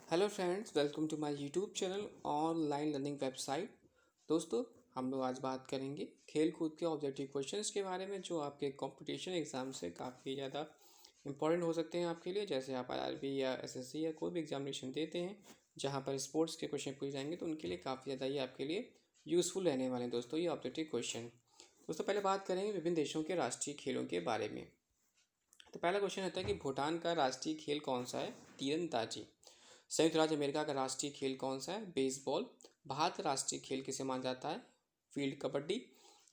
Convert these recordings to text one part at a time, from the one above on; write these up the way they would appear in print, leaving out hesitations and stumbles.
Hello friends, welcome to my YouTube channel online learning website. दोस्तों, हम लोग आज बात करेंगे खेल कूद के ऑब्जेक्टिव क्वेश्चंस के बारे में जो आपके कंपटीशन एग्ज़ाम से काफ़ी ज़्यादा इंपॉर्टेंट हो सकते हैं आपके लिए। जैसे आप आरआरबी या एसएससी या कोई भी एग्जामिनेशन देते हैं जहां पर स्पोर्ट्स के क्वेश्चन पूछे जाएंगे तो उनके लिए काफ़ी ज़्यादा ये आपके लिए यूज़फुल रहने वाले हैं दोस्तों ये ऑब्जेक्टिव क्वेश्चन। दोस्तों, पहले बात करेंगे विभिन्न देशों के राष्ट्रीय खेलों के बारे में। तो पहला क्वेश्चन रहता है कि भूटान का राष्ट्रीय खेल कौन सा है? तीरंदाजी। संयुक्त राज्य अमेरिका का राष्ट्रीय खेल कौन सा है? बेसबॉल। भारत का राष्ट्रीय खेल किसे माना जाता है? फील्ड कबड्डी।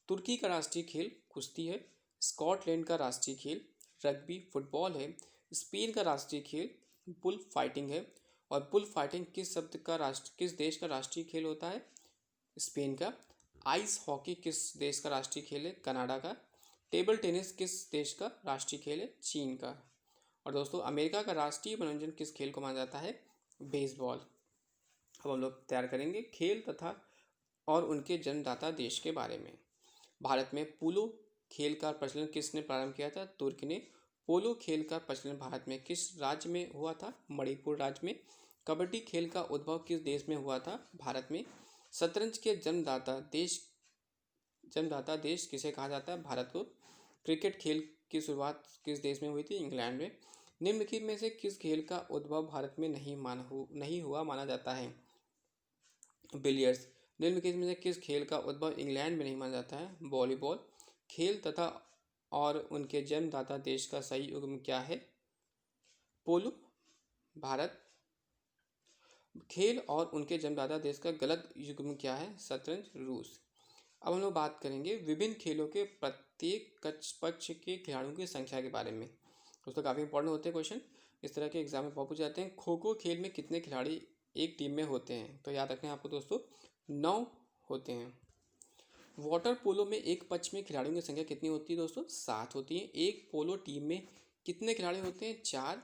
तुर्की का राष्ट्रीय खेल कुश्ती है। स्कॉटलैंड का राष्ट्रीय खेल रग्बी फुटबॉल है। स्पेन का राष्ट्रीय खेल बुल फाइटिंग है। और बुल फाइटिंग किस देश का राष्ट्रीय खेल होता है? स्पेन का। आइस हॉकी किस देश का राष्ट्रीय खेल है? कनाडा का। टेबल टेनिस किस देश का राष्ट्रीय खेल है? चीन का। और दोस्तों, अमेरिका का राष्ट्रीय मनोरंजन किस खेल को माना जाता है? बेसबॉल। अब हम लोग तैयार करेंगे खेल तथा और उनके जन्मदाता देश के बारे में। भारत में पोलो खेल का प्रचलन किसने प्रारंभ किया था? तुर्क ने। पोलो खेल का प्रचलन भारत में किस राज्य में हुआ था? मणिपुर राज्य में। कबड्डी खेल का उद्भव किस देश में हुआ था? भारत में। शतरंज के जन्मदाता देश किसे कहा जाता है? भारत को। क्रिकेट खेल की शुरुआत किस देश में हुई थी? इंग्लैंड में। निम्नलिखित में से किस खेल का उद्भव भारत में नहीं हुआ माना जाता है? बिलियर्ड्स। निम्नलिखित में से किस खेल का उद्भव इंग्लैंड में नहीं माना जाता है? वॉलीबॉल। खेल तथा और उनके जन्मदाता देश का सही युग्म क्या है? पोलो भारत। खेल और उनके जन्मदाता देश का गलत युग्म क्या है? शतरंज रूस। अब हम लोग बात करेंगे विभिन्न खेलों के प्रत्येक पक्ष के खिलाड़ियों की संख्या के बारे में। दोस्तों, काफ़ी इंपॉर्टेंट होते हैं क्वेश्चन, इस तरह के एग्जाम में बहुत पूछ जाते हैं। खो खो खेल में कितने खिलाड़ी एक टीम में होते हैं? तो याद रखना है आपको दोस्तों, 9 होते हैं। वाटर पोलो में एक पक्ष में खिलाड़ियों की संख्या कितनी होती है दोस्तों? 7 होती है। एक पोलो टीम में कितने खिलाड़ी होते हैं? 4।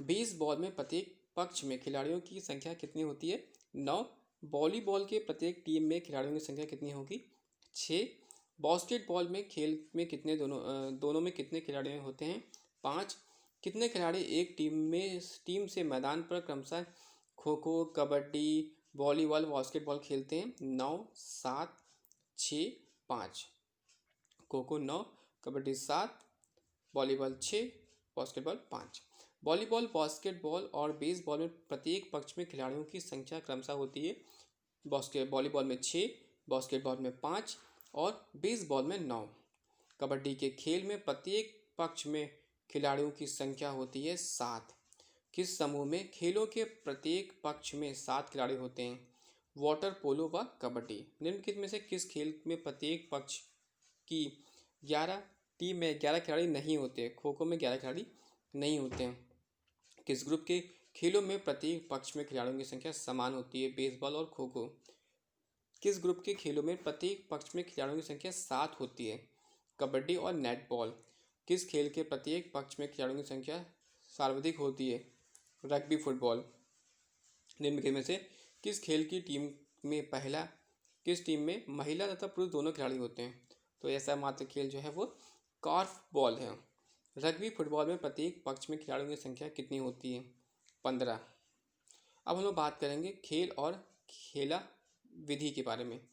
बेसबॉल में प्रत्येक पक्ष में खिलाड़ियों की संख्या कितनी होती है? 9। वॉलीबॉल के प्रत्येक टीम में खिलाड़ियों की संख्या कितनी होगी? 6। बास्केटबॉल में खेल में दोनों में कितने खिलाड़ी होते हैं? 5। कितने खिलाड़ी एक टीम से मैदान पर क्रमशः खो खो कबड्डी वॉलीबॉल बास्केटबॉल खेलते हैं? 9 7 6 5। Kho kho 9, kabaddi 7, volleyball 6, basketball 5। Volleyball basketball और बेसबॉल में प्रत्येक पक्ष में खिलाड़ियों की संख्या क्रमशः होती है। वॉलीबॉल में 6, बास्केटबॉल में 5 और बेसबॉल में 9। कबड्डी के खेल में प्रत्येक पक्ष में खिलाड़ियों की संख्या होती है 7। किस समूह में खेलों के प्रत्येक पक्ष में 7 खिलाड़ी होते हैं? वाटर पोलो व कबड्डी। निम्नलिखित में से किस खेल में प्रत्येक पक्ष की 11 टीम में 11 खिलाड़ी नहीं होते? खो खो में 11 खिलाड़ी नहीं होते हैं। किस ग्रुप के खेलों में प्रत्येक पक्ष में खिलाड़ियों की संख्या समान होती है? बेसबॉल और खो खो। किस ग्रुप के खेलों में प्रत्येक पक्ष में खिलाड़ियों की संख्या 7 होती है? कबड्डी और नेटबॉल। किस खेल के प्रत्येक पक्ष में खिलाड़ियों की संख्या सर्वाधिक होती है? Rugby football. निम्नलिखित में से किस खेल की किस टीम में महिला तथा पुरुष दोनों खिलाड़ी होते हैं? तो ऐसा मात्र खेल जो है वो कॉर्फ बॉल है। रग्बी फुटबॉल में प्रत्येक पक्ष में खिलाड़ियों की संख्या कितनी होती है? 15। अब हम लोग बात करेंगे खेल और खेला विधि के बारे में।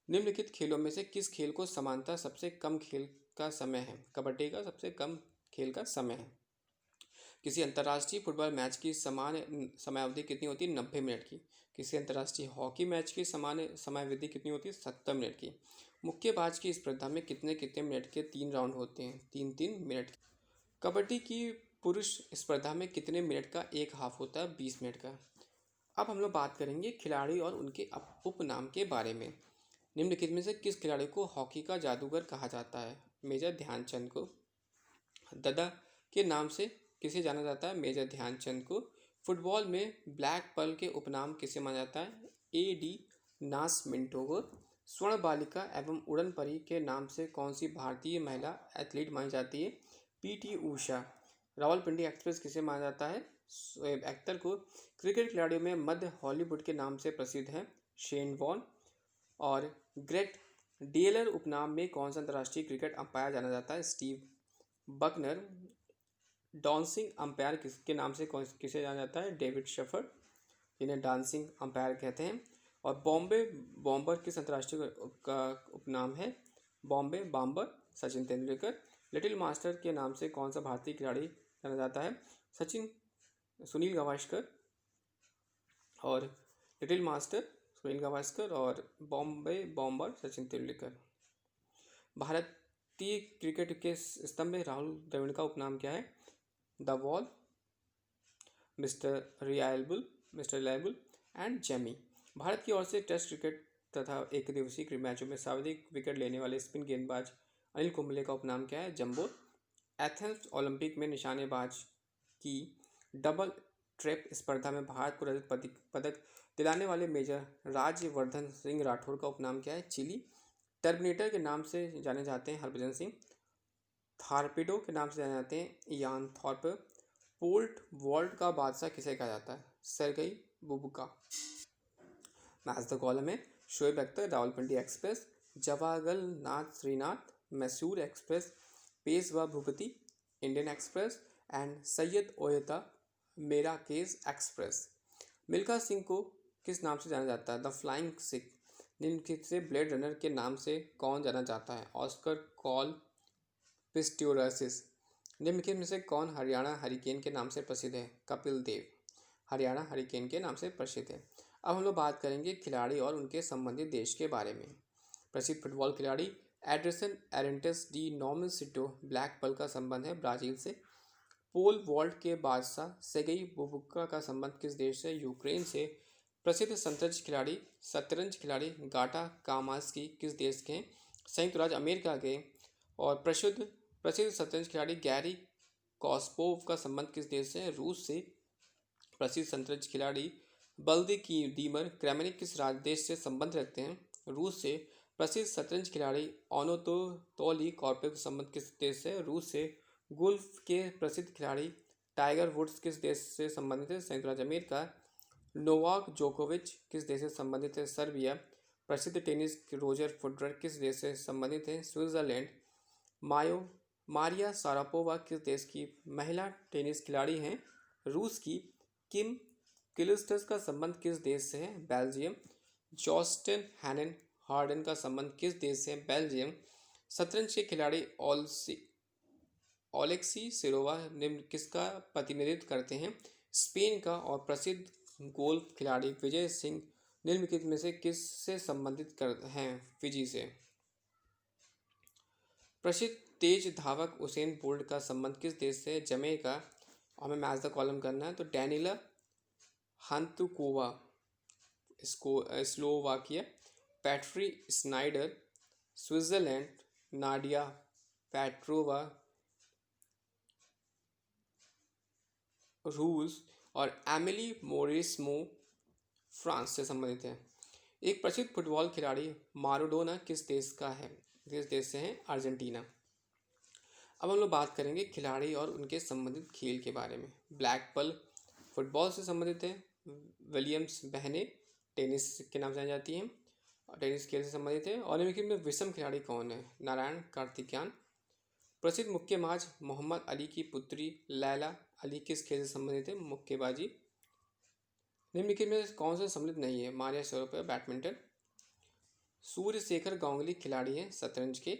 निम्नलिखित खेलों में से किस खेल को समानता सबसे कम खेल का समय है? कबड्डी का सबसे कम खेल का समय है। किसी अंतर्राष्ट्रीय फुटबॉल मैच की समान समयावधि कितनी होती है? 90 मिनट की। किसी अंतर्राष्ट्रीय हॉकी मैच की समान समयावधि कितनी होती है? 70 मिनट की। मुक्केबाज की स्पर्धा में कितने कितने मिनट के 3 राउंड होते हैं? 3-3 मिनट। कबड्डी की पुरुष स्पर्धा में कितने मिनट का एक हाफ होता है? 20 मिनट का। अब हम लोग बात करेंगे खिलाड़ी और उनके उपनाम के बारे में। निम्नलिखित में से किस खिलाड़ी को हॉकी का जादूगर कहा जाता है? मेजर ध्यानचंद को। ददा के नाम से किसे जाना जाता है? मेजर ध्यानचंद को। फुटबॉल में ब्लैक पर्ल के उपनाम किसे माना जाता है? एडी नासमिंटो को। स्वर्ण बालिका एवं उड़न परी के नाम से कौन सी भारतीय महिला एथलीट मानी जाती है? पीटी ऊषा। रावलपिंडी एक्सप्रेस किसे माना जाता है? शोएब अख्तर को। क्रिकेट खिलाड़ियों में मध्य हॉलीवुड के नाम से प्रसिद्ध है शेन वॉन। और ग्रेट डीएलर उपनाम में कौन सा अंतर्राष्ट्रीय क्रिकेट अंपायर जाना जाता है? Steve Bucknor. डांसिंग अंपायर किसके नाम से किसे जाना जाता है? David shepherd. इन्हें डांसिंग अंपायर कहते हैं। और बॉम्बे बॉम्बर किस अंतर्राष्ट्रीय का उपनाम है? Bombay bomber Sachin Tendulkar. Little master के नाम से कौन सा भारतीय खिलाड़ी जाना जाता है? सचिन सुनील गावस्कर। और लिटिल मास्टर सुनील गावस्कर और बॉम्बे बॉम्बर सचिन तेंदुलकर। भारतीय क्रिकेट के स्तंभ राहुल द्रविड़ का उपनाम क्या है? The wall, mister reliable and Jamie. Bharat की ओर से टेस्ट क्रिकेट तथा एक दिवसीय मैचों में सर्वाधिक विकेट लेने वाले स्पिन गेंदबाज अनिल कुंबले का उपनाम क्या है? जंबो। एथेंस ओलंपिक में निशानेबाज की डबल ट्रैप स्पर्धा में भारत को रजत पदक दिलाने वाले मेजर राज्यवर्धन सिंह राठौर का उपनाम क्या है? चिली। टर्मिनेटर के नाम से जाने जाते हैं हरभजन सिंह। थारपीडो के नाम से जाने जाते हैं यान थॉर्प। पोर्ट वॉल्ट का बादशाह किसे कहा जाता है? Sergey Bubka. Match the column में Shoaib Akhtar Rawalpindi express, Jawaharlal Nath Srinath Mysore express, Peshwa Bhupathi Indian express and Said Aouita Marrakesh express. Milkha Singh को किस नाम से जाना जाता है? The flying Sikh. निम्नलिखित से ब्लेड रनर के नाम से कौन जाना जाता है? ऑस्कर कॉल पिस्टोरसिस। निम्नलिखित में से कौन हरियाणा हरिकेन के नाम से प्रसिद्ध है? कपिल देव हरियाणा हरिकेन के नाम से प्रसिद्ध है। अब हम लोग बात करेंगे खिलाड़ी और उनके संबंधित देश के बारे में। प्रसिद्ध फुटबॉल खिलाड़ी एडरसन एरेंटेस डी नॉर्मनसिटो ब्लैक पल का संबंध है ब्राजील से। पोल वॉल्ट के बादशाह सेगई बुबुका का संबंध किस देश से? यूक्रेन से। प्रसिद्ध शतरंज खिलाड़ी गाटा कामास्की किस देश के हैं? संयुक्त राज्य अमेरिका के। और प्रसिद्ध शतरंज खिलाड़ी गैरी कॉस्पोव का संबंध किस देश से? रूस से। प्रसिद्ध शतरंज खिलाड़ी दीमर क्रैमनिक किस देश से संबंध रखते हैं? रूस से। प्रसिद्ध शतरंज खिलाड़ी ओनोतोली कॉर्पेव का संबंध किस देश से? रूस से। गोल्फ के प्रसिद्ध खिलाड़ी टाइगर वुड्स किस देश से संबंधित है? संयुक्त राज्य अमेरिका। नोवाक जोकोविच किस देश से संबंधित है? सर्बिया। प्रसिद्ध टेनिस रोजर फेडरर किस देश से संबंधित है? स्विट्जरलैंड। मारिया शारापोवा किस देश की महिला टेनिस खिलाड़ी हैं? रूस की। किम क्लिस्टर्स का संबंध किस देश से है? बेल्जियम। जॉस्टन हैनन हार्डन का संबंध किस देश से है? बेल्जियम। शतरंज के खिलाड़ी ओलेक्सी सिरोवा निम्न किसका प्रतिनिधित्व करते हैं? स्पेन का। और प्रसिद्ध गोल्फ खिलाड़ी विजय सिंह निम्नलिखित में से किस से संबंधित हैं? फिजी से। प्रसिद्ध तेज धावक उसेन बोल्ट का संबंध किस देश से? जमैका। हमें मैच द कॉलम करना है तो Daniela Hantuchova Slovakia, Patty Schnyder Switzerland, Nadia Petrova रूस और एमिली मोरिस्मो फ्रांस से संबंधित है। एक प्रसिद्ध फुटबॉल खिलाड़ी माराडोना किस देश का है? किस देश से है? अर्जेंटीना। अब हम लोग बात करेंगे खिलाड़ी और उनके संबंधित खेल के बारे में। ब्लैक पल फुटबॉल से संबंधित है। विलियम्स बहनें टेनिस के नाम से जानी जाती हैं और टेनिस खेल से संबंधित है। ओलंपिक में विषम खिलाड़ी कौन है? नारायण कार्तिक्यान। प्रसिद्ध मुक्केबाज मोहम्मद अली की पुत्री लैला अली किस खेल से संबंधित है? मुक्केबाजी। निम्नलिखित में कौन सा सम्मिलित नहीं है? Maria Sharapova badminton. Surya Shekhar Ganguly खिलाड़ी हैं शतरंज के।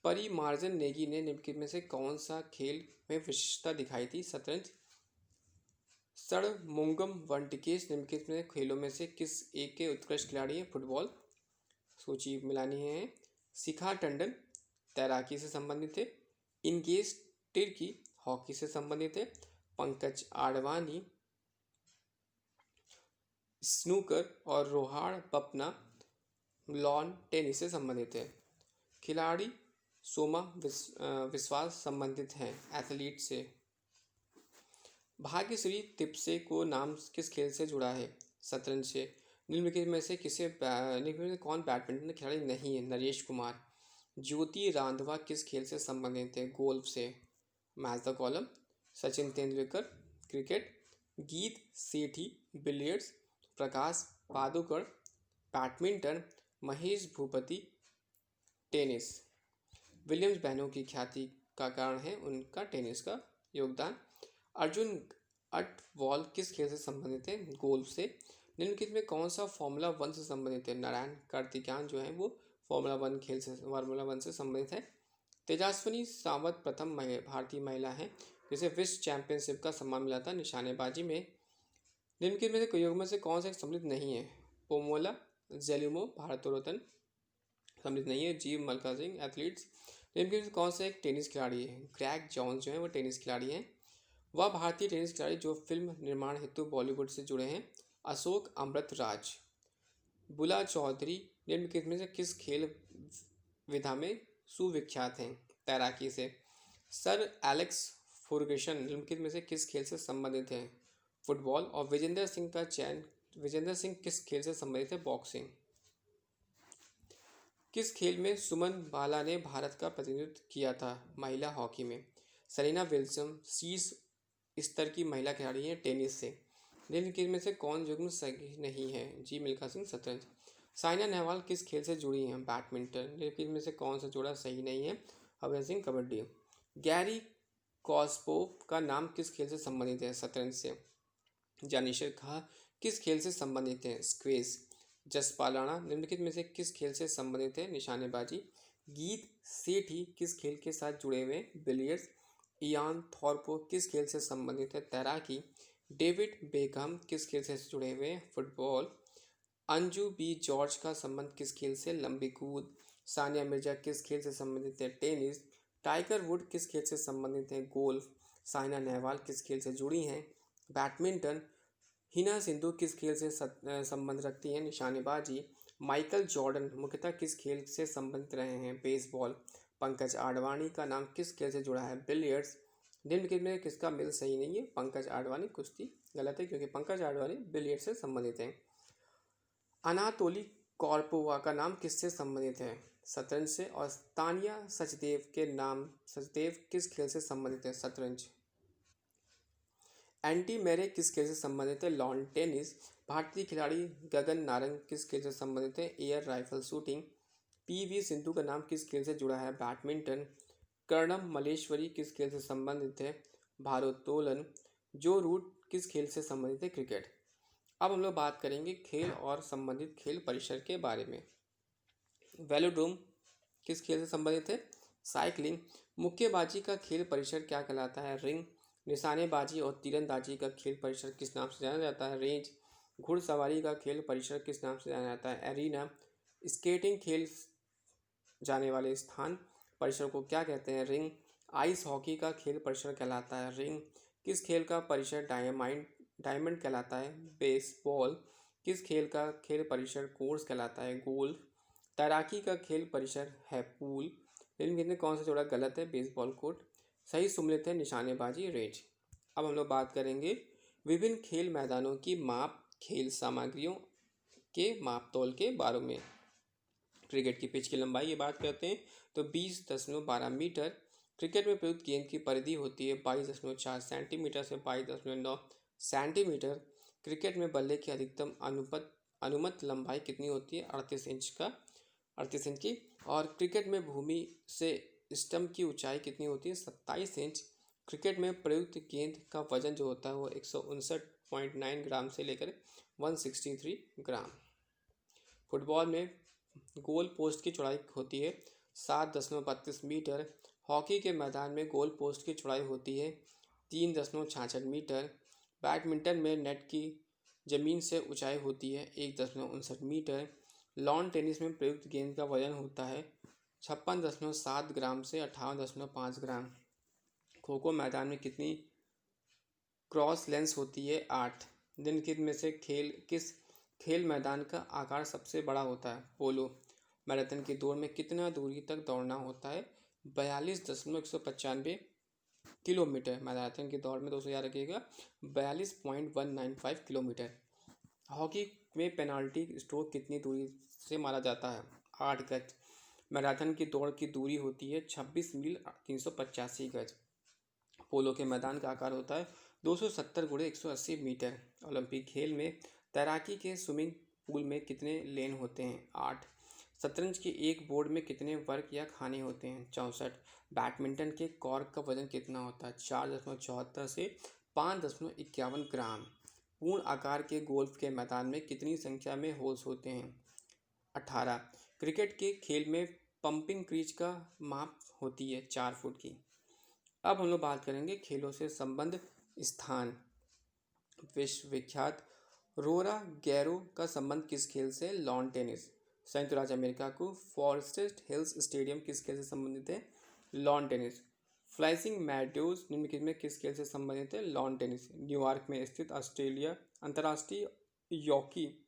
परिमार्जन नेगी ने निम्नलिखित में से कौन सा खेल में विशिष्टता दिखाई थी? शतरंज। षणमुगम वेंकटेश निम्नलिखित में खेलों में से किस एक के उत्कृष्ट खिलाड़ी हैं? फुटबॉल। सूची मिलानी है। शिखा टंडन तैराकी से संबंधित है। इंगेज तिर्की हॉकी से संबंधित है। पंकज आडवाणी स्नूकर और रोहाड़ पपना लॉन टेनिस से संबंधित है। खिलाड़ी सोमा विश्वास संबंधित हैं एथलीट से। भाग्यश्री तिप्से को नाम किस खेल से जुड़ा है? शतरंज से। निम्नलिखित में से कौन बैडमिंटन खिलाड़ी नहीं है? नरेश कुमार। ज्योति रांधवा किस खेल से संबंधित है? गोल्फ से। Match the column Sachin Tendulkar cricket, Geet Sethi billiards, Prakash Padukone badminton, Mahesh Bhupathi tennis. Williams बहनों की ख्याति का कारण है उनका टेनिस का योगदान। अट वॉल किस खेल से संबंधित है? गोल्फ से। निम्नलिखित में कौन सा फॉर्मूला वन से संबंधित है? नारायण कार्तिकेयन जो है वो फॉर्मूला वन से संबंधित है। तेजस्विनी सावंत प्रथम भारतीय महिला है जिसे विश्व चैंपियनशिप का सम्मान मिला था निशानेबाजी में। निम्नलिखित में से कोई युग्म से कौन सा सम्मिलित नहीं है? पोमोला जेलुमो भारोत्तोलन सम्मिलित नहीं है। जी मल्का सिंह एथलीट्स। निम्नलिखित में से कौन सा एक टेनिस खिलाड़ी है? ग्रेग जॉन्स जो है वो टेनिस खिलाड़ी हैं। वह भारतीय टेनिस खिलाड़ी जो फिल्म निर्माण हेतु बॉलीवुड से जुड़े हैं? अशोक अमृतराज। बुला चौधरी निम्नलिखित में से किस खेल विधा में सुविख्यात हैं? तैराकी से। सर एलेक्स फर्गुसन निम्नलिखित में से किस खेल से संबंधित हैं? फुटबॉल। और विजेंद्र सिंह किस खेल से संबंधित है? बॉक्सिंग। किस खेल में सुमन बाला ने भारत का प्रतिनिधित्व किया था? महिला हॉकी में। सेरेना विलियम्स शीर्ष स्तर की महिला खिलाड़ी हैं टेनिस से। निम्नलिखित में से कौन युग्म सही नहीं है? जी मिल्खा सिंह शतरंज। साइना नेहवाल किस खेल से जुड़ी हैं? बैडमिंटन। निम्नलिखित में से कौन सा जोड़ा सही नहीं है? अभय सिंह कबड्डी। गैरी कॉस्पोव का नाम किस खेल से संबंधित है? शतरंज से। जानिशर खां किस खेल से संबंधित है? स्क्वैश। जसपाल राणा निम्नलिखित में से किस खेल से संबंधित है? निशानेबाजी। गीत सेठी किस खेल के साथ जुड़े हुए? बिलियर्ड्स। इयान थॉर्पो किस खेल से संबंधित है? तैराकी। डेविड बेकहम किस खेल से जुड़े हुए हैं? फुटबॉल। अंजू बी जॉर्ज का संबंध किस खेल से? लंबी कूद। सानिया मिर्जा किस खेल से संबंधित है? टेनिस। टाइगर वुड किस खेल से संबंधित है? गोल्फ। साइना नेहवाल किस खेल से जुड़ी हैं? बैडमिंटन। हिना सिंधु किस खेल से संबंध रखती हैं? निशानेबाजी। माइकल जॉर्डन मुख्यतः किस खेल से संबंधित रहे हैं? बेसबॉल। पंकज आडवाणी का नाम किस खेल से जुड़ा है? बिलियर्ड्स। निम्नलिखित में किसका मेल सही नहीं है? पंकज आडवाणी कुश्ती गलत है क्योंकि पंकज आडवाणी बिलियर्ड्स से संबंधित हैं। अनातोली कॉर्पोवा का नाम किससे संबंधित है? शतरंज से। और तानिया सचदेव किस खेल से संबंधित है? शतरंज। एंटी मेरे किस खेल से संबंधित है? Lawn tennis. भारतीय खिलाड़ी गगन नारंग किस खेल से संबंधित है? Air rifle shooting. PV Sindhu का नाम किस खेल से जुड़ा है? बैडमिंटन। कर्णम मलेश्वरी किस खेल से संबंधित है? भारोत्तोलन। जो रूट किस खेल से संबंधित है? क्रिकेट। अब हम लोग बात करेंगे खेल और संबंधित खेल परिसर के बारे में। वेलोड्रोम किस खेल से संबंधित है? साइकिलिंग। मुक्केबाजी का खेल परिसर क्या कहलाता है? रिंग। निशानेबाजी और तीरंदाजी का खेल परिसर किस नाम से जाना जाता है? रेंज। घुड़सवारी का खेल परिसर किस नाम से जाना जाता है? एरिना। स्केटिंग खेल जाने वाले स्थान परिसर को क्या कहते हैं? रिंग। आइस हॉकी का खेल परिसर कहलाता है? रिंग। किस खेल का परिसर डायमंड कहलाता है? बेसबॉल। किस खेल का खेल परिसर कोर्स कहलाता है? गोल्फ। तैराकी का खेल परिसर है पूल। निम्नलिखित में कौन सा जोड़ा गलत है? Baseball court. सही सम्मिलित है निशानेबाजी रेंज। अब हम लोग बात करेंगे विभिन्न खेल मैदानों की माप खेल सामग्रियों के मापतौल के बारे में। क्रिकेट की पिच की लंबाई की बात करते हैं तो 20.12 मीटर। क्रिकेट में प्रयुक्त गेंद की परिधि होती है 22.4 सेंटीमीटर से 22.9 सेंटीमीटर। क्रिकेट में बल्ले की अधिकतम अनुमत लंबाई कितनी होती है? 38 इंच की। और क्रिकेट में भूमि से स्टंप की ऊंचाई कितनी होती है? 27 इंच। क्रिकेट में प्रयुक्त गेंद का वजन जो होता है वो 159.9 ग्राम से लेकर 163 ग्राम। फुटबॉल में गोल पोस्ट की चौड़ाई होती है 7.32 मीटर। हॉकी के मैदान में गोल पोस्ट की चौड़ाई होती है 3.66 मीटर। बैडमिंटन में नेट की जमीन से ऊंचाई होती है 1.59 मीटर। लॉन टेनिस में प्रयुक्त गेंद का वजन होता है 56.7 ग्राम से 58.5 ग्राम। खो खो मैदान में कितनी क्रॉस लेंस होती है? 8। निम्नलिखित में से किस खेल मैदान का आकार सबसे बड़ा होता है? पोलो। मैराथन की दौड़ में कितना दूरी तक दौड़ना होता है? 42.195 किलोमीटर। मैराथन की दौड़ में दोस्तों याद रखिएगा 42.195 किलोमीटर। हॉकी में पेनाल्टी स्ट्रोक कितनी दूरी से मारा जाता है? 8 गज। मैराथन की दौड़ की दूरी होती है 26 मील 385 गज। पोलो के मैदान का आकार होता है 270 × 180 मीटर। ओलंपिक खेल में तैराकी के स्विमिंग पूल में कितने लेन होते हैं? 8। शतरंज के एक बोर्ड में कितने वर्ग या खाने होते हैं? 64। बैडमिंटन के कॉर्क का वजन कितना होता है? 4.74 से 5.51 ग्राम। पूर्ण आकार के गोल्फ के मैदान में कितनी संख्या में होल्स होते हैं? 18। क्रिकेट के खेल में पंपिंग क्रीज का माप होती है 4 फुट की। अब हम लोग बात करेंगे खेलों से संबंध स्थान। विश्व विख्यात रोरा गैरो का संबंध किस खेल से? Lawn tennis. संयुक्त राज्य अमेरिका को फॉरेस्ट हिल्स स्टेडियम किस खेल से संबंधित है? Lawn tennis. फ्लाइंग मैडोज निम्नलिखित में किस खेल से संबंधित है? Lawn tennis. न्यूयॉर्क में स्थित ऑस्ट्रेलिया अंतर्राष्ट्रीय हॉकी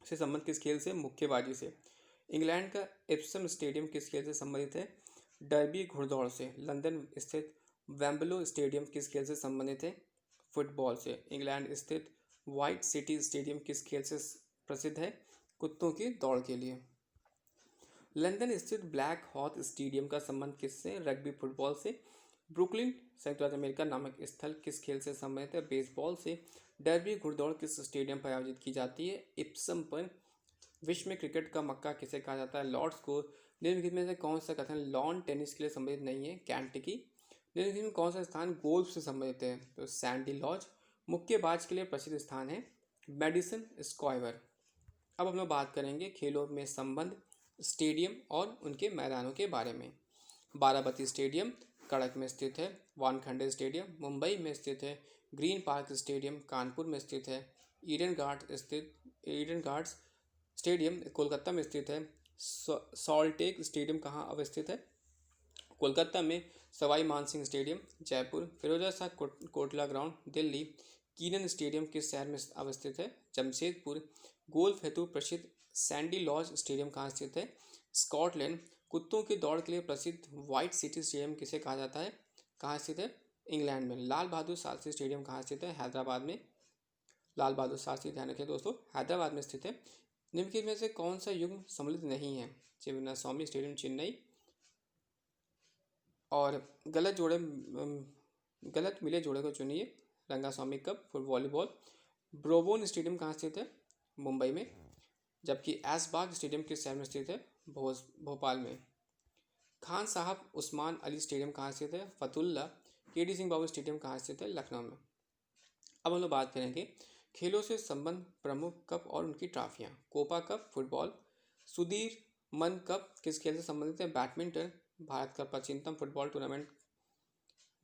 से संबंध किस खेल से? मुक्केबाजी से। इंग्लैंड का एप्सम स्टेडियम किस खेल से संबंधित है? डर्बी घुड़दौड़ से। लंदन स्थित वेम्बलो स्टेडियम किस खेल से संबंधित है? फुटबॉल से। इंग्लैंड स्थित व्हाइट सिटी स्टेडियम किस खेल से प्रसिद्ध है? कुत्तों की दौड़ के लिए। लंदन स्थित ब्लैक हॉक स्टेडियम का संबंध किससे? रग्बी फुटबॉल से। ब्रुकलिन संयुक्त राज्य अमेरिका नामक स्थल किस खेल से संबंधित है? बेसबॉल से। डर्बी घुड़दौड़ किस स्टेडियम पर आयोजित की जाती है? इप्सम पर। विश्व में क्रिकेट का मक्का किसे कहा जाता है? लॉर्ड्स को। निम्नलिखित में से कौन सा कथन लॉन टेनिस के लिए संबंधित नहीं है? कैंटकी। निम्नलिखित में कौन सा स्थान गोल्फ से संबंधित है? तो सैंडी लॉज। मुक्केबाज के लिए प्रसिद्ध स्थान है मेडिसन स्क्वायर। अब हम लोग बात करेंगे खेलों में संबंध स्टेडियम और उनके मैदानों के बारे में। बाराबती स्टेडियम कड़क में स्थित है। वानखेड़े स्टेडियम मुंबई में स्थित है। ग्रीन पार्क स्टेडियम कानपुर में स्थित है। ईडन गार्ड्स स्टेडियम कोलकाता में स्थित है। सॉल्टेक स्टेडियम कहाँ अवस्थित है? कोलकाता में। Sawai Mansingh stadium Jaipur. Feroz Shah Kotla ground Delhi. Keenan stadium किस शहर में अवस्थित है? जमशेदपुर। गोल्फ हेतु प्रसिद्ध सैंडी लॉज स्टेडियम कहाँ स्थित है? स्कॉटलैंड। कुत्तों की दौड़ के लिए प्रसिद्ध व्हाइट सिटी स्टेडियम किसे कहा जाता है? कहाँ स्थित है? इंग्लैंड में। लाल बहादुर शास्त्री स्टेडियम कहाँ स्थित है? हैदराबाद में। लाल बहादुर शास्त्री ध्यान रखिए दोस्तों, हैदराबाद में स्थित है। निम्नलिखित में से कौन सा युग्म सम्मिलित नहीं है? चिन्नास्वामी स्टेडियम चेन्नई। और गलत मिले जोड़े को चुनिए। Rangaswamy cup volleyball. Brow bone stadium कहाँ स्थित है? मुंबई में। जबकि ऐशबाग स्टेडियम किस शहर में स्थित है? भोपाल में। खान साहब उस्मान अली स्टेडियम कहाँ स्थित है? फतुल्ला। केडी सिंह बाबू स्टेडियम कहाँ स्थित है? लखनऊ में। अब हम लोग बात करेंगे खेलों से संबंध प्रमुख कप और उनकी ट्रॉफियाँ। Copa cup football. Sudirman cup किस खेल से संबंधित है? बैडमिंटन। भारत का प्राचीनतम football tournament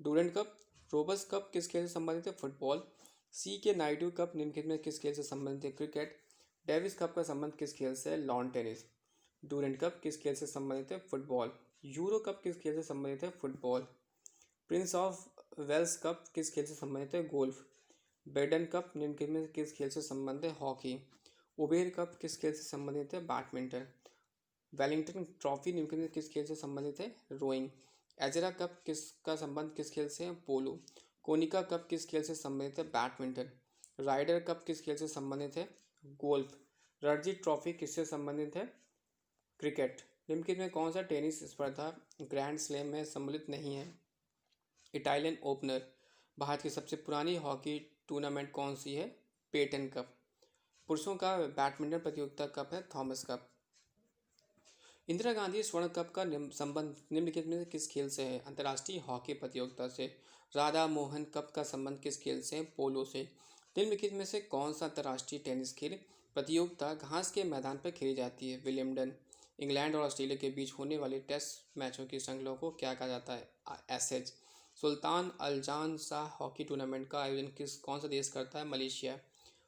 Durand cup. Rovers cup किस खेल से संबंधित है? फुटबॉल। सी के नायडू कप निम्नलिखित में किस खेल से संबंधित है? क्रिकेट। डेविस कप का संबंध किस खेल से है? Lawn tennis. डूरेंट कप किस खेल से संबंधित है? फुटबॉल। यूरो कप किस खेल से संबंधित है? Football. Prince of Wales cup किस खेल से संबंधित है? गोल्फ। बेडन कप निम्नलिखित में किस खेल से संबंधित है? हॉकी। उबेर कप किस खेल से संबंधित है? बैडमिंटन। वेलिंगटन ट्रॉफी निम्नलिखित में किस खेल से संबंधित है? रोइंग। एजरा कप किसका संबंध किस खेल से है? पोलो। कोनिका कप किस खेल से संबंधित है? बैडमिंटन। राइडर कप किस खेल से संबंधित है? गोल्फ। रणजी ट्रॉफी किससे संबंधित है? क्रिकेट। निम्नलिखित में कौन सा टेनिस स्पर्धा ग्रैंड स्लैम में सम्मिलित नहीं है? Italian opener. भारत की सबसे पुरानी हॉकी टूर्नामेंट कौन सी है? Peyton cup. पुरुषों का बैडमिंटन प्रतियोगिता कप है थॉमस कप। इंदिरा गांधी स्वर्ण कप का संबंध निम्नलिखित में से किस खेल से है? अंतर्राष्ट्रीय हॉकी प्रतियोगिता से। राधा मोहन कप का संबंध किस खेल से? पोलो से। निम्नलिखित में से कौन सा अंतर्राष्ट्रीय टेनिस खेल प्रतियोगिता घास के मैदान पर खेली जाती है? विलियमडन। इंग्लैंड और ऑस्ट्रेलिया के बीच होने वाले टेस्ट मैचों की श्रृंखला को क्या कहा जाता है? एसेज। सुल्तान अल्जान शाह हॉकी टूर्नामेंट का आयोजन कौन सा देश करता है? मलेशिया।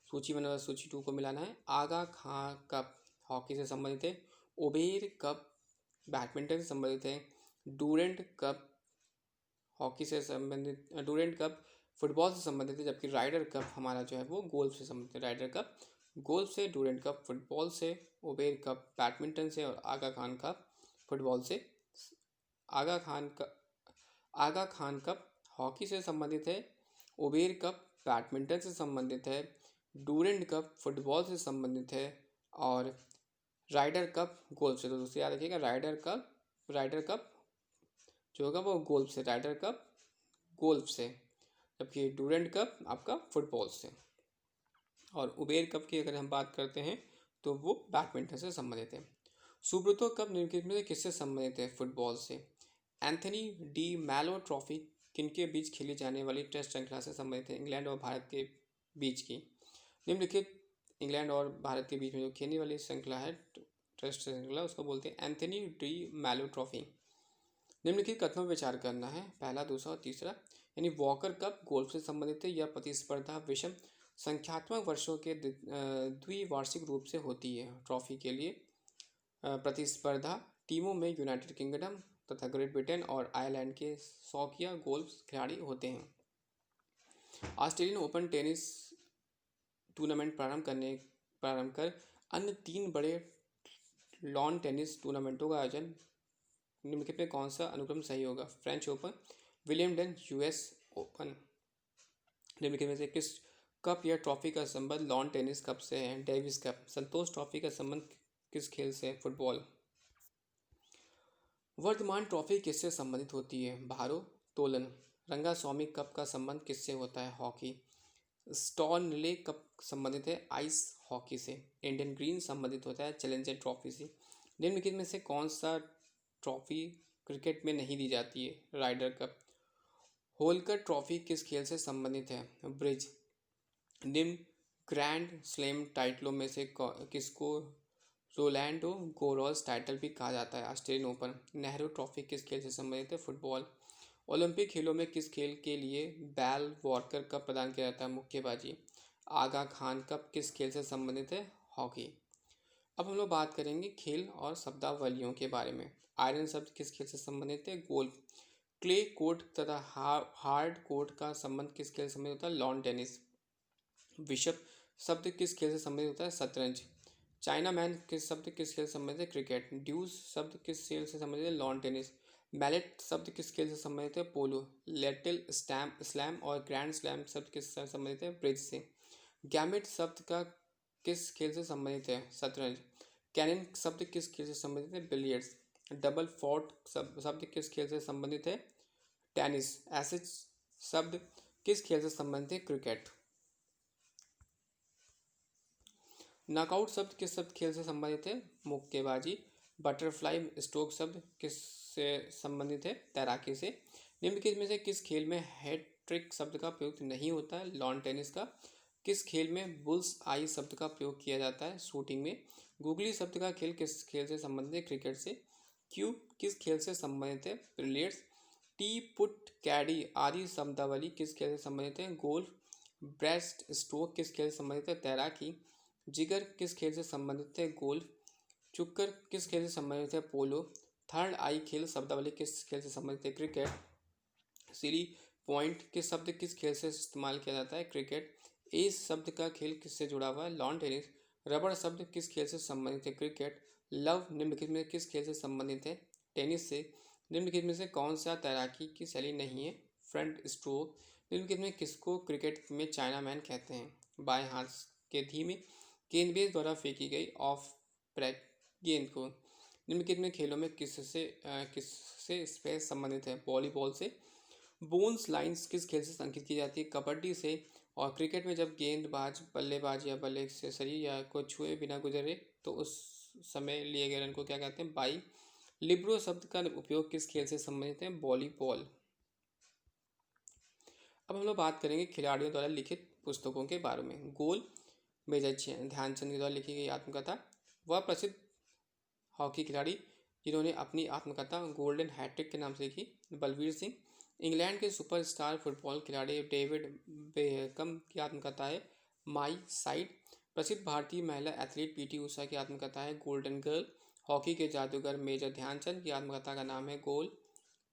सूची 1 और सूची 2 को मिलाना है। आगा खां कप हॉकी से संबंधित है। उबेर कप बैडमिंटन से संबंधित है। डूरेंट कप हॉकी से संबंधित, डूरेंट कप फुटबॉल से संबंधित है। जबकि राइडर कप हमारा जो है वो गोल्फ से संबंधित है। राइडर कप गोल्फ से, डूरेंट कप फुटबॉल से, उबेर कप बैडमिंटन से और आगा खान कप फुटबॉल से। आगा खान कप हॉकी से संबंधित है। उबेर कप बैडमिंटन से संबंधित है। डूरेंट कप फुटबॉल से संबंधित है और राइडर कप गोल्फ से। तो दोस्तों याद रखिएगा, राइडर कप जो होगा वो गोल्फ से, राइडर कप गोल्फ से, जबकि डूरेंट कप आपका फुटबॉल से। और उबेर कप की अगर हम बात करते हैं तो वो बैडमिंटन से संबंधित है। सुब्रतो कप निम्नलिखित में किससे संबंधित है? फुटबॉल से। एंथनी डी मैलो ट्रॉफी किनके बीच खेली जाने वाली टेस्ट श्रृंखला से संबंधित है? इंग्लैंड और भारत के बीच की। निम्नलिखित इंग्लैंड और भारत के बीच में जो खेलने वाली श्रृंखला है, टेस्ट श्रृंखला, उसको बोलते हैं एंथनी डी मैलो ट्रॉफी। निम्नलिखित कथनों पर विचार करना है, पहला, दूसरा और तीसरा। यानी वॉकर कप गोल्फ से संबंधित है। यह प्रतिस्पर्धा विषम संख्यात्मक वर्षों के द्विवार्षिक रूप से होती है। ट्रॉफी के लिए प्रतिस्पर्धा टीमों में यूनाइटेड किंगडम तथा ग्रेट ब्रिटेन और आयरलैंड के शौकिया गोल्फ खिलाड़ी होते हैं। ऑस्ट्रेलियन ओपन टेनिस टूर्नामेंट प्रारंभ कर अन्य 3 बड़े लॉन टेनिस टूर्नामेंटों का आयोजन निम्नलिखित में कौन सा अनुक्रम सही होगा? फ्रेंच ओपन, विलियमडन, यूएस ओपन। निम्नलिखित में से किस कप या ट्रॉफी का संबंध लॉन टेनिस कप से है? Davis cup. संतोष ट्रॉफी का संबंध किस खेल से है? फुटबॉल। वर्धमान ट्रॉफी किससे संबंधित होती है? भारोत्तोलन। रंगास्वामी कप का संबंध किससे होता है? हॉकी। स्टॉर्नले कप संबंधित है आइस हॉकी से। इंडियन ग्रीन संबंधित होता है चैलेंजर ट्रॉफी से। निम्नलिखित में से कौन सा ट्रॉफी क्रिकेट में नहीं दी जाती है? Rider cup. होलकर ट्रॉफी किस खेल से संबंधित है? ब्रिज। निम्न ग्रैंड स्लैम टाइटलों में से किसको रोलैंडो गोरोस टाइटल भी कहा जाता है? Australian open. नेहरू ट्रॉफी किस खेल से संबंधित है? फुटबॉल। ओलंपिक खेलों में किस खेल के लिए बैल वॉकर कप प्रदान किया जाता है? मुक्केबाजी। आगा खान कप किस खेल से संबंधित है? हॉकी। अब हम लोग बात करेंगे खेल और शब्दावलियों के बारे में। आयरन शब्द किस खेल से संबंधित है? गोल्फ। क्ले कोर्ट तथा हार्ड कोर्ट का संबंध किस खेल से संबंधित होता है? Lawn tennis. बिशप शब्द किस खेल से संबंधित होता है? शतरंज। चाइना मैन किस शब्द किस खेल से संबंधित है? क्रिकेट। ड्यूस शब्द किस खेल से संबंधित है? Lawn tennis. मैलेट शब्द किस खेल से संबंधित है? पोलो। लेटिल स्लैम और ग्रैंड स्लैम शब्द किस से संबंधित है? ब्रिज से। गैमेट शब्द का किस खेल से संबंधित है? शतरंज। कैनन शब्द किस खेल से संबंधित है? बिलियर्ड्स। डबल फॉर्ट शब्द किस खेल से संबंधित है? टेनिस। एसेज शब्द किस खेल से संबंधित है? क्रिकेट। नॉकआउट शब्द किस शब्द खेल से संबंधित है? मुक्केबाजी। बटरफ्लाई स्ट्रोक शब्द किस से संबंधित है? तैराकी से। निम्नलिखित में से किस खेल में हैट्रिक शब्द का प्रयोग नहीं होता है? लॉन टेनिस का। किस खेल में बुल्स आई शब्द का प्रयोग किया जाता है? शूटिंग में। गूगली शब्द का खेल किस खेल से संबंधित है? क्रिकेट से। क्यूब किस खेल से संबंधित है? बिलियर्ड्स। टी पुट कैडी आदि शब्दावली किस खेल से संबंधित है? गोल्फ। ब्रेस्ट स्ट्रोक किस खेल से संबंधित है? तैराकी। जिगर किस खेल से संबंधित है? गोल्फ। चुक्कर किस खेल से संबंधित है? पोलो। थर्ड आई खेल शब्दावली किस खेल से संबंधित है? क्रिकेट। सीरी पॉइंट किस शब्द किस खेल से इस्तेमाल किया जाता है? क्रिकेट। एस शब्द का खेल किससे जुड़ा हुआ है? Lawn tennis. रबड़ शब्द किस खेल से संबंधित है? क्रिकेट। लव निम्नलिखित में किस खेल से संबंधित है? टेनिस से। निम्नलिखित में से कौन सा तैराकी की शैली नहीं है? Front stroke. निम्नलिखित में किसको क्रिकेट में चाइना मैन कहते हैं? बाएं हाथ के धीमे गेंदबाज द्वारा फेंकी गई ऑफ ब्रेक गेंद को। निम्नलिखित में खेलों में किससे स्पेस संबंधित है? वॉलीबॉल से। बोन्स लाइन्स किस खेल से संकेत की जाती है? कबड्डी से। और क्रिकेट में जब गेंदबाज बल्लेबाज या बल्ले से शरीर या को छुए बिना गुजरे तो उस समय लिए गए रन को क्या कहते हैं? बाई। लिब्रो शब्द का उपयोग किस खेल से संबंधित है? वॉलीबॉल। अब हम लोग बात करेंगे खिलाड़ियों द्वारा लिखित पुस्तकों के बारे में। गोल मेजर ध्यानचंद के द्वारा लिखी गई आत्मकथा। वह प्रसिद्ध हॉकी खिलाड़ी जिन्होंने अपनी आत्मकथा गोल्डन हैट्रिक के नाम से लिखी। बलवीर सिंह। इंग्लैंड के सुपरस्टार फुटबॉल खिलाड़ी डेविड बेकहम की आत्मकथा है माई साइड। प्रसिद्ध भारतीय महिला एथलीट पीटी उषा की आत्मकथा है गोल्डन गर्ल। हॉकी के जादूगर मेजर ध्यानचंद की आत्मकथा का नाम है goal.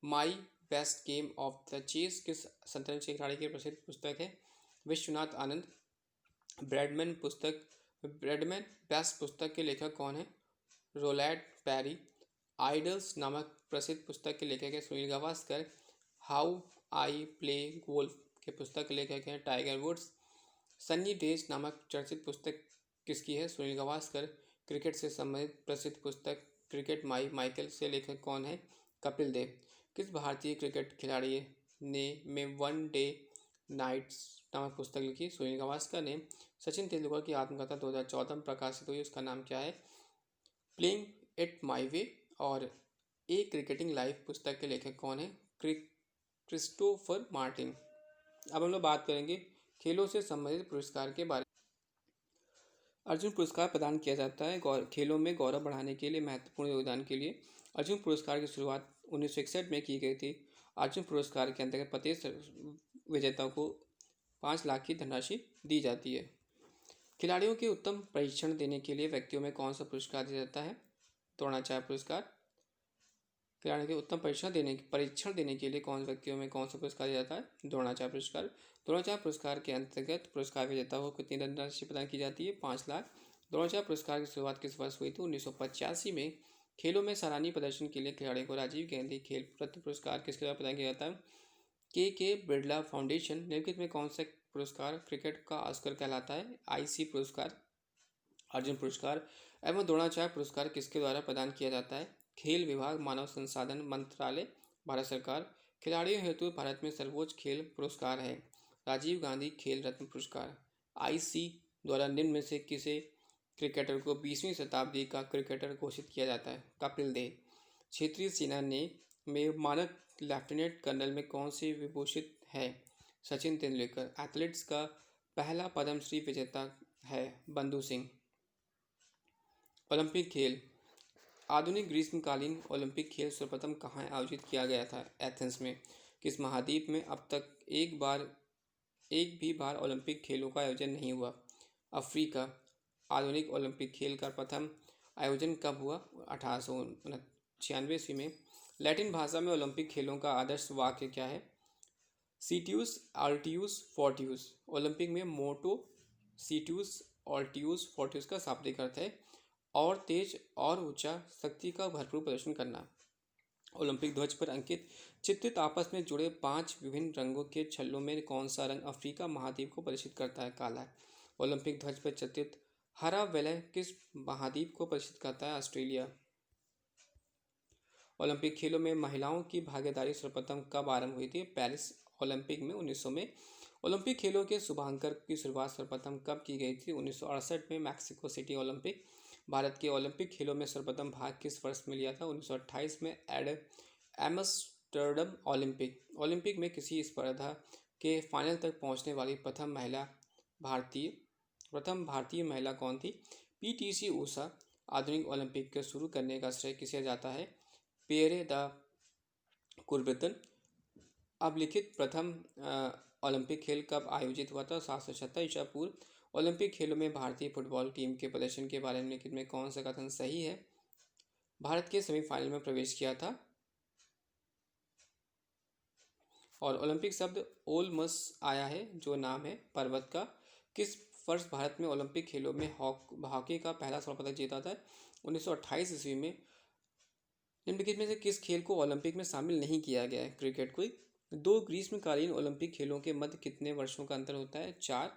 My best game of the chess किस शतरंज के खिलाड़ी की प्रसिद्ध पुस्तक है? विश्वनाथ आनंद। ब्रैडमैन बेस्ट पुस्तक के लेखक कौन है? रोलैंड पैरी। आइडल्स नामक प्रसिद्ध पुस्तक के लेखक है Sunil Gavaskar. How I play golf के पुस्तक के लेखक हैं टाइगर वुड्स। सन्नी डेज नामक चर्चित पुस्तक किसकी है? सुनील गावस्कर। क्रिकेट से संबंधित प्रसिद्ध पुस्तक क्रिकेट माइकल से लेखक कौन है? कपिल देव। किस भारतीय क्रिकेट खिलाड़ी ने वन डे नाइट्स नामक पुस्तक लिखी? सुनील गावस्कर ने। सचिन तेंदुलकर की आत्मकथा 2014 में प्रकाशित हुई, उसका नाम क्या है? प्लेइंग इट माई वे। और ए क्रिकेटिंग लाइफ पुस्तक के लेखक कौन है? Christopher Martin. अब हम लोग बात करेंगे खेलों से संबंधित पुरस्कार के बारे में। अर्जुन पुरस्कार प्रदान किया जाता है खेलों में गौरव बढ़ाने के लिए महत्वपूर्ण योगदान के लिए। अर्जुन पुरस्कार की शुरुआत 1961 में की गई थी। अर्जुन पुरस्कार के अंतर्गत प्रत्येक विजेता को 5 लाख की धनराशि दी जाती है। खिलाड़ियों के उत्तम परीक्षण देने के लिए व्यक्तियों में कौन सा पुरस्कार दिया जाता है? द्रोणाचार्य पुरस्कार। खिलाड़ियों के उत्तम परीक्षण देने के लिए व्यक्तियों में कौन सा पुरस्कार दिया जाता है? द्रोणाचार्य पुरस्कार। द्रोणाचार्य पुरस्कार के अंतर्गत पुरस्कार विजेता को कितनी धनराशि प्रदान की जाती है? 5 लाख। द्रोणाचार्य पुरस्कार की शुरुआत किस वर्ष हुई थी? 1985 में। खेलों में सराहनीय प्रदर्शन के लिए खिलाड़ियों को राजीव गांधी खेल रत्न पुरस्कार किसके द्वारा प्रदान किया जाता है? के बिरला फाउंडेशन। निम्नलिखित में कौन सा पुरस्कार क्रिकेट का ऑस्कर कहलाता है? आईसी पुरस्कार। अर्जुन पुरस्कार एवं द्रोणाचार्य पुरस्कार किसके द्वारा प्रदान किया जाता है? खेल विभाग, मानव संसाधन मंत्रालय, भारत सरकार। खिलाड़ियों हेतु भारत में सर्वोच्च खेल पुरस्कार है राजीव गांधी खेल रत्न पुरस्कार। आईसी द्वारा निम्न में से किसे क्रिकेटर को 20वीं शताब्दी का क्रिकेटर घोषित किया जाता है? कपिल देव। क्षेत्रीय सेना में मानद लेफ्टिनेंट कर्नल में कौन से विभूषित है? सचिन तेंदुलकर। एथलेटिक्स का पहला पद्मश्री विजेता है बंधु सिंह। ओलंपिक खेल। आधुनिक ग्रीष्मकालीन ओलंपिक खेल सर्वप्रथम कहाँ आयोजित किया गया था? एथेंस में। किस महाद्वीप में अब तक एक भी बार ओलंपिक खेलों का आयोजन नहीं हुआ? अफ्रीका। आधुनिक ओलंपिक खेल का प्रथम आयोजन कब हुआ? 1896 ईस्वी में। लैटिन भाषा में ओलंपिक खेलों का आदर्श वाक्य क्या है? सीटियूस आल्टियूस फोर्टियूस। ओलंपिक में मोटो सीटियूस आल्टियूस फोर्टियूस का शाब्दिक अर्थ है और तेज और ऊंचा, शक्ति का भरपूर प्रदर्शन करना। ओलंपिक ध्वज पर अंकित चित्रित आपस में जुड़े 5 विभिन्न रंगों के छल्लों में कौन सा रंग अफ्रीका महाद्वीप को प्रदर्शित करता है? काला। ओलंपिक ध्वज पर चित्रित हरा वलय किस महाद्वीप को प्रदर्शित करता है? ऑस्ट्रेलिया। ओलंपिक खेलों में महिलाओं की भागीदारी सर्वप्रथम कब आरंभ हुई थी? पेरिस ओलंपिक में 1900 में। ओलंपिक खेलों के शुभांकर की शुरुआत सर्वप्रथम कब की गई थी? 1968 में मैक्सिको सिटी ओलंपिक। भारत के ओलंपिक खेलों में सर्वप्रथम भाग किस वर्ष में लिया था? 1928 में एम्स्टर्डम ओलंपिक। ओलंपिक में किसी स्पर्धा के फाइनल तक पहुंचने वाली प्रथम भारतीय महिला कौन थी? पीटीसी ऊषा। आधुनिक ओलंपिक के शुरू करने का श्रेय किसे जाता है? Pierre de Coubertin. अब लिखित प्रथम ओलंपिक खेल कब आयोजित हुआ था? 776 ईसा पूर्व। ओलंपिक खेलों में भारतीय फुटबॉल टीम के प्रदर्शन के बारे में लिखित में कौन सा कथन सही है? भारत के सेमीफाइनल में प्रवेश किया था। और ओलंपिक शब्द ओलमस आया है जो नाम है पर्वत का। किस वर्ष भारत में ओलंपिक खेलों में हॉकी का पहला स्वर्ण पदक जीता था? 1928 ईस्वी में। निम्नलिखित में से किस खेल को ओलंपिक में शामिल नहीं किया गया है? क्रिकेट को। 2 ग्रीष्मकालीन ओलंपिक खेलों के मध्य कितने वर्षों का अंतर होता है? 4।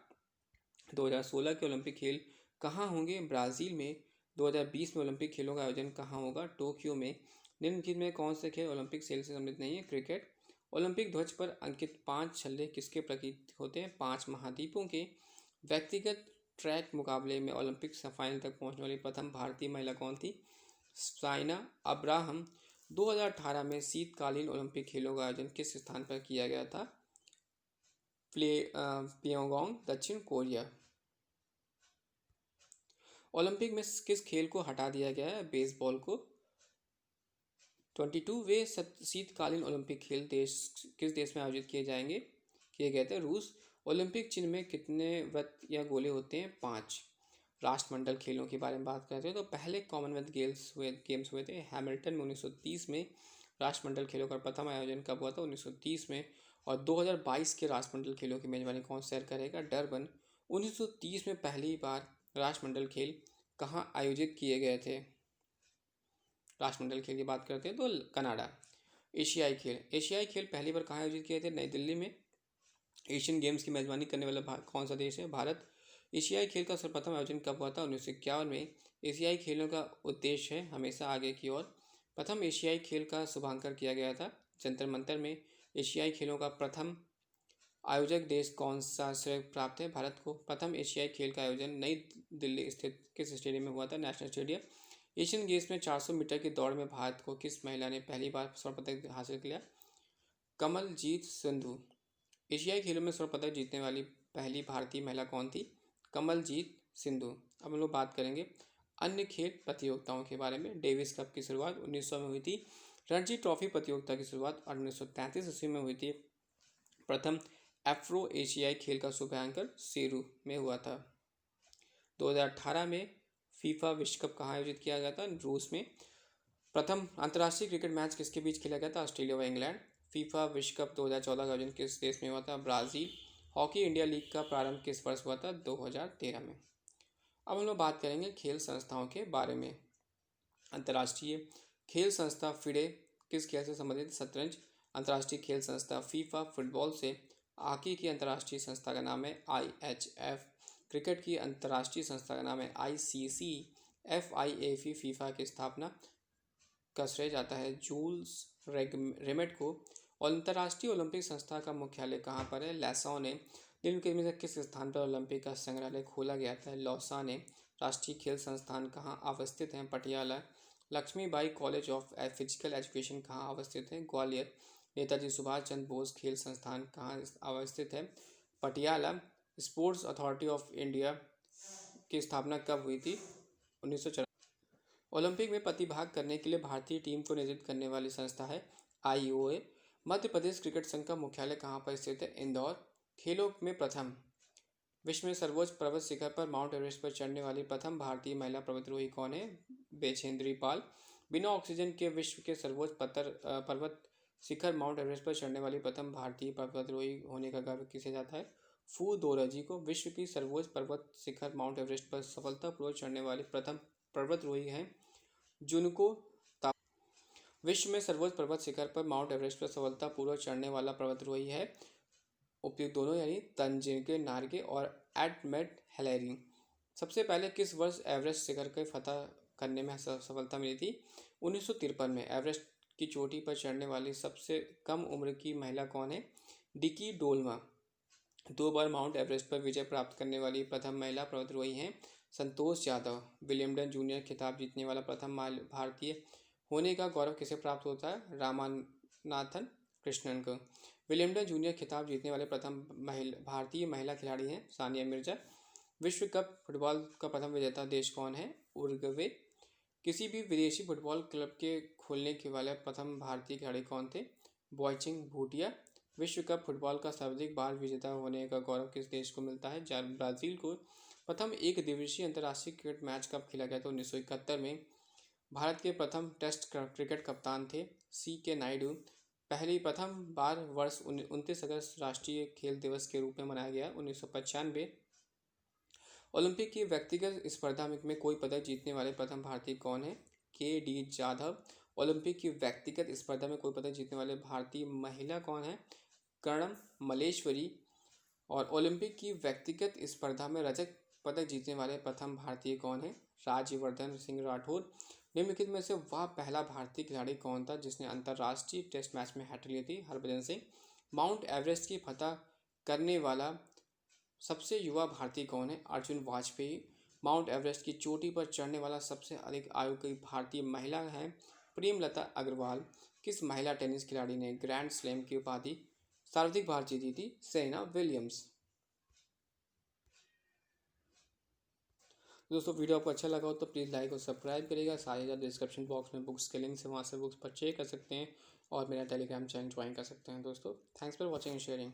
2016 के ओलंपिक खेल कहाँ होंगे? ब्राज़ील में। 2020 में ओलंपिक खेलों का आयोजन कहाँ होगा? टोक्यो में। निम्नलिखित में कौन से खेल ओलंपिक खेल से संबंधित नहीं है? क्रिकेट। ओलंपिक ध्वज पर अंकित 5 छल्ले किसके प्रतीक होते हैं? 5 महाद्वीपों के। व्यक्तिगत ट्रैक मुकाबले में ओलंपिक फाइनल तक पहुंचने वाली प्रथम भारतीय महिला कौन थी? साइना अब्राहम। 2018 में शीतकालीन ओलंपिक खेलों का आयोजन किस स्थान पर किया गया था? प्योंगयांग, दक्षिण कोरिया। ओलंपिक में किस खेल को हटा दिया गया है? बेसबॉल को। 22वें शीतकालीन ओलंपिक खेल किस देश में आयोजित किए गए थे? रूस। ओलंपिक चिन्ह में कितने वृत्त या गोले होते हैं? 5। राष्ट्रमंडल खेलों के बारे में बात करते हैं तो पहले कॉमनवेल्थ गेम्स हुए थे हैमिल्टन में 1930 में। राष्ट्रमंडल खेलों का प्रथम आयोजन कब हुआ था? 1930 में। और 2022 के राष्ट्रमंडल खेलों की मेजबानी कौन शहर करेगा? डरबन। 1930 में पहली बार राष्ट्रमंडल खेल कहाँ आयोजित किए गए थे? राष्ट्रमंडल खेल की बात करते हैं तो कनाडा। एशियाई खेल पहली बार कहाँ आयोजित किए थे? नई दिल्ली में। एशियन गेम्स की मेजबानी करने वाला कौन सा देश है? भारत। एशियाई खेल का सर्वप्रथम आयोजन कब हुआ था? 1951 में। एशियाई खेलों का उद्देश्य है हमेशा आगे की ओर। प्रथम एशियाई खेल का शुभांकर किया गया था जंतर मंतर में। एशियाई खेलों का प्रथम आयोजक देश कौन सा श्रेय प्राप्त है? भारत को। प्रथम एशियाई खेल का आयोजन नई दिल्ली स्थित किस स्टेडियम में हुआ था? National stadium. एशियन गेम्स में 400 मीटर की दौड़ में भारत को किस महिला ने पहली बार स्वर्ण पदक हासिल किया? कमलजीत सिंधु। एशियाई खेलों में स्वर्ण पदक जीतने वाली पहली भारतीय महिला कौन थी? कमलजीत सिंधु। अब हम लोग बात करेंगे अन्य खेल प्रतियोगिताओं के बारे में। डेविस कप की शुरुआत 1900 में हुई थी। रणजी ट्रॉफी प्रतियोगिता की शुरुआत 1933 ईस्वी में हुई थी। प्रथम एफ्रो एशियाई खेल का शुभारंभ सेरू में हुआ था। 2018 में फीफा विश्व कप कहाँ आयोजित किया गया था? रूस में। प्रथम अंतर्राष्ट्रीय क्रिकेट मैच किसके बीच खेला गया था? ऑस्ट्रेलिया व इंग्लैंड। फीफा विश्व कप 2014 का आयोजन किस देश में हुआ था? ब्राज़ील। हॉकी इंडिया लीग का प्रारंभ किस वर्ष हुआ था? 2013 में। अब हम लोग बात करेंगे खेल संस्थाओं के बारे में। अंतर्राष्ट्रीय खेल संस्था फिडे किस खेल से संबंधित? शतरंज। अंतर्राष्ट्रीय खेल संस्था फीफा फुटबॉल से। हॉकी की अंतर्राष्ट्रीय संस्था का नाम है IHF। क्रिकेट की अंतर्राष्ट्रीय संस्था का नाम है ICC। FIFA फीफा की स्थापना का श्रेय जाता है जूल्स रेमेट को। अंतर्राष्ट्रीय ओलंपिक संस्था का मुख्यालय कहाँ पर है? लौसाने। निम्नलिखित में से किस स्थान पर ओलंपिक का संग्रहालय खोला गया था? लौसाने। राष्ट्रीय खेल संस्थान कहाँ अवस्थित हैं? Patiala. Lakshmibai college of physical education कहाँ अवस्थित है? ग्वालियर। नेताजी सुभाष चंद्र बोस खेल संस्थान कहाँ अवस्थित है? Patiala. Sports authority of India की स्थापना कब हुई थी? 1954। ओलंपिक में प्रतिभाग करने के लिए भारतीय टीम को नियोजित करने वाली संस्था है IOA। मध्य प्रदेश क्रिकेट संघ का मुख्यालय कहाँ पर स्थित है? इंदौर। खेलों में प्रथम विश्व में सर्वोच्च पर्वत शिखर पर माउंट एवरेस्ट पर चढ़ने वाली प्रथम भारतीय महिला पर्वतारोही कौन है? बेचेंद्री पाल। बिना ऑक्सीजन के विश्व के सर्वोच्च पर्वत शिखर माउंट एवरेस्ट पर चढ़ने वाली प्रथम भारतीय पर्वतारोही होने का गर्व किसे जाता है? फू दोराजी को। विश्व की सर्वोच्च पर्वत शिखर माउंट एवरेस्ट पर सफलतापूर्वक चढ़ने वाली प्रथम पर्वतारोही हैं जुनको ता। विश्व में सर्वोच्च पर्वत शिखर पर माउंट एवरेस्ट पर सफलतापूर्वक चढ़ने वाला पर्वतारोही है उपयुक्त दोनों यानी तंजिंगे नार्गे और एडमेट हिलेरी। सबसे पहले किस वर्ष एवरेस्ट शिखर के फतह करने में सफलता मिली थी? 1953 में। एवरेस्ट की चोटी पर चढ़ने वाली सबसे कम उम्र की महिला कौन है? डिकी डोल्मा। 2 बार माउंट एवरेस्ट पर विजय प्राप्त करने वाली प्रथम महिला पर्वतारोही हैं संतोष यादव। विलियमडन जूनियर खिताब जीतने वाला प्रथम भारतीय होने का गौरव किसे प्राप्त होता है? रामानाथन कृष्णन को। विलियमडन जूनियर खिताब जीतने वाले प्रथम भारतीय महिला खिलाड़ी हैं सानिया मिर्जा। विश्व कप फुटबॉल का प्रथम विजेता देश कौन है? उरुग्वे। किसी भी विदेशी फुटबॉल क्लब के खोलने के वाले प्रथम भारतीय खिलाड़ी कौन थे? बॉयचिंग भूटिया। विश्व कप फुटबॉल का सर्वाधिक बार विजेता होने का गौरव किस देश को मिलता है? ब्राज़ील को। प्रथम एक दिवसीय अंतर्राष्ट्रीय क्रिकेट मैच कब खेला गया था? 1971 में। भारत के प्रथम टेस्ट क्रिकेट कप्तान थे CK नायडू। प्रथम बार वर्ष 29 अगस्त राष्ट्रीय खेल दिवस के रूप में मनाया गया 1995। ओलंपिक की व्यक्तिगत स्पर्धा में कोई पदक जीतने वाले प्रथम भारतीय कौन है? KD जाधव। ओलंपिक की व्यक्तिगत स्पर्धा में कोई पदक जीतने वाले भारतीय महिला कौन है? कर्णम मलेश्वरी। और ओलंपिक की व्यक्तिगत स्पर्धा में रजत पदक जीतने वाले प्रथम भारतीय कौन है? राज्यवर्धन सिंह राठौर। निम्नलिखित में से वह पहला भारतीय खिलाड़ी कौन था जिसने अंतर्राष्ट्रीय टेस्ट मैच में हैट्रिक ली थी? हरभजन सिंह। माउंट एवरेस्ट की फतह करने वाला सबसे युवा भारतीय कौन है? अर्जुन वाजपेयी। माउंट एवरेस्ट की चोटी पर चढ़ने वाला सबसे अधिक आयु की भारतीय महिला है प्रेमलता अग्रवाल। किस महिला टेनिस खिलाड़ी ने ग्रैंड स्लैम की उपाधि सर्वाधिक बार जीती थी? Serena Williams. दोस्तों वीडियो आपको अच्छा लगा हो तो प्लीज़ लाइक और सब्सक्राइब करिएगा। साथ ही साथ डिस्क्रिप्शन बॉक्स में बुक्स के लिंक से वहाँ से बुक्स परचेज कर सकते हैं और मेरा टेलीग्राम चैनल ज्वाइन कर सकते हैं दोस्तों। Thanks for watching and sharing.